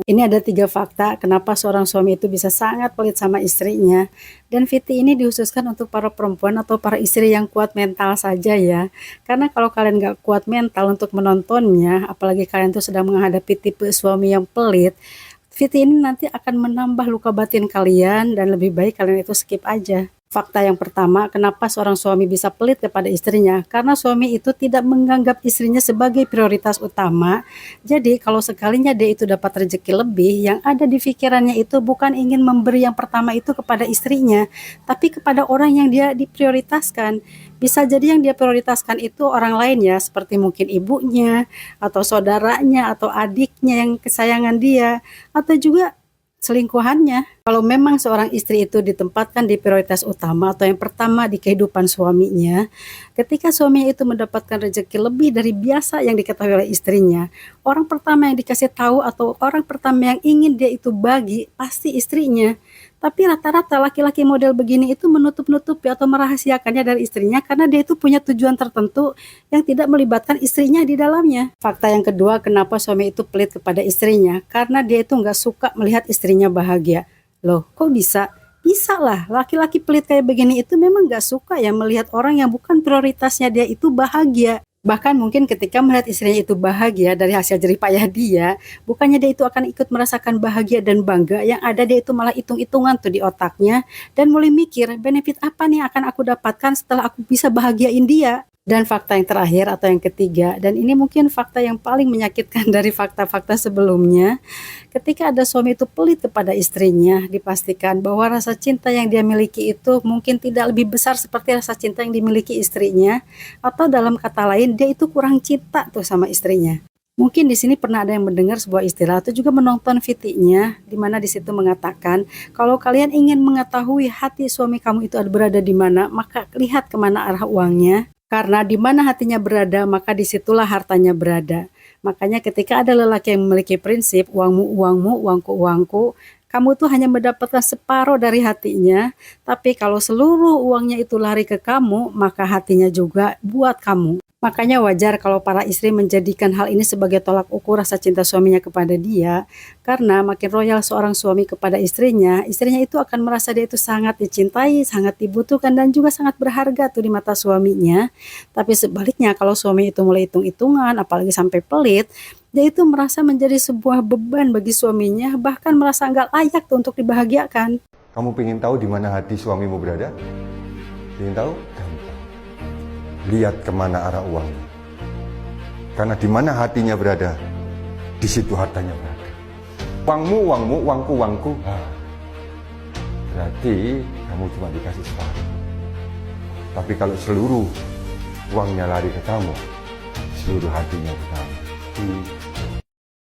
Ini ada 3 fakta kenapa seorang suami itu bisa sangat pelit sama istrinya. Dan VT ini dikhususkan untuk para perempuan atau para istri yang kuat mental saja ya. Karena kalau kalian gak kuat mental untuk menontonnya, apalagi kalian tuh sedang menghadapi tipe suami yang pelit, VT ini nanti akan menambah luka batin kalian dan lebih baik kalian itu skip aja. Fakta yang pertama, kenapa seorang suami bisa pelit kepada istrinya? Karena suami itu tidak menganggap istrinya sebagai prioritas utama. Jadi kalau sekalinya dia itu dapat rezeki lebih, yang ada di pikirannya itu bukan ingin memberi yang pertama itu kepada istrinya, tapi kepada orang yang dia diprioritaskan. Bisa jadi yang dia prioritaskan itu orang lain ya, seperti mungkin ibunya, atau saudaranya, atau adiknya yang kesayangan dia, atau juga selingkuhannya. Kalau memang seorang istri itu ditempatkan di prioritas utama atau yang pertama di kehidupan suaminya, ketika suaminya itu mendapatkan rezeki lebih dari biasa yang diketahui oleh istrinya, orang pertama yang dikasih tahu atau orang pertama yang ingin dia itu bagi pasti istrinya. Tapi rata-rata laki-laki model begini itu menutup-nutupi atau merahasiakannya dari istrinya karena dia itu punya tujuan tertentu yang tidak melibatkan istrinya di dalamnya. Fakta yang kedua, kenapa suami itu pelit kepada istrinya? Karena dia itu nggak suka melihat istrinya bahagia. Loh, kok bisa? Bisa lah, laki-laki pelit kayak begini itu memang nggak suka ya melihat orang yang bukan prioritasnya dia itu bahagia. Bahkan mungkin ketika melihat istrinya itu bahagia dari hasil jerih payah dia, bukannya dia itu akan ikut merasakan bahagia dan bangga, yang ada dia itu malah hitung-hitungan tuh di otaknya, dan mulai mikir, benefit apa nih akan aku dapatkan setelah aku bisa bahagiain dia. Dan fakta yang terakhir atau yang ketiga, dan ini mungkin fakta yang paling menyakitkan dari fakta-fakta sebelumnya, ketika ada suami itu pelit kepada istrinya, dipastikan bahwa rasa cinta yang dia miliki itu mungkin tidak lebih besar seperti rasa cinta yang dimiliki istrinya, atau dalam kata lain dia itu kurang cinta tuh sama istrinya. Mungkin di sini pernah ada yang mendengar sebuah istilah atau juga menonton VT-nya di mana di situ mengatakan kalau kalian ingin mengetahui hati suami kamu itu berada di mana, maka lihat kemana arah uangnya. Karena di mana hatinya berada, maka disitulah hartanya berada. Makanya ketika ada lelaki yang memiliki prinsip, uangmu uangmu, uangku uangku, kamu tuh hanya mendapatkan separuh dari hatinya. Tapi kalau seluruh uangnya itu lari ke kamu, maka hatinya juga buat kamu. Makanya wajar kalau para istri menjadikan hal ini sebagai tolak ukur rasa cinta suaminya kepada dia. Karena makin royal seorang suami kepada istrinya itu akan merasa dia itu sangat dicintai, sangat dibutuhkan dan juga sangat berharga tuh di mata suaminya. Tapi sebaliknya kalau suami itu mulai hitung-hitungan, apalagi sampai pelit, dia itu merasa menjadi sebuah beban bagi suaminya, bahkan merasa nggak layak tuh untuk dibahagiakan. Kamu pengen tahu di mana hati suamimu berada? Pengen tahu? Gampang. Lihat kemana arah uangnya. Karena di mana hatinya berada, di situ hartanya berada. Uangmu, uangmu, uangku, uangku. Berarti kamu cuma dikasih separuh. Tapi kalau seluruh uangnya lari ke kamu, seluruh hatinya ke kamu.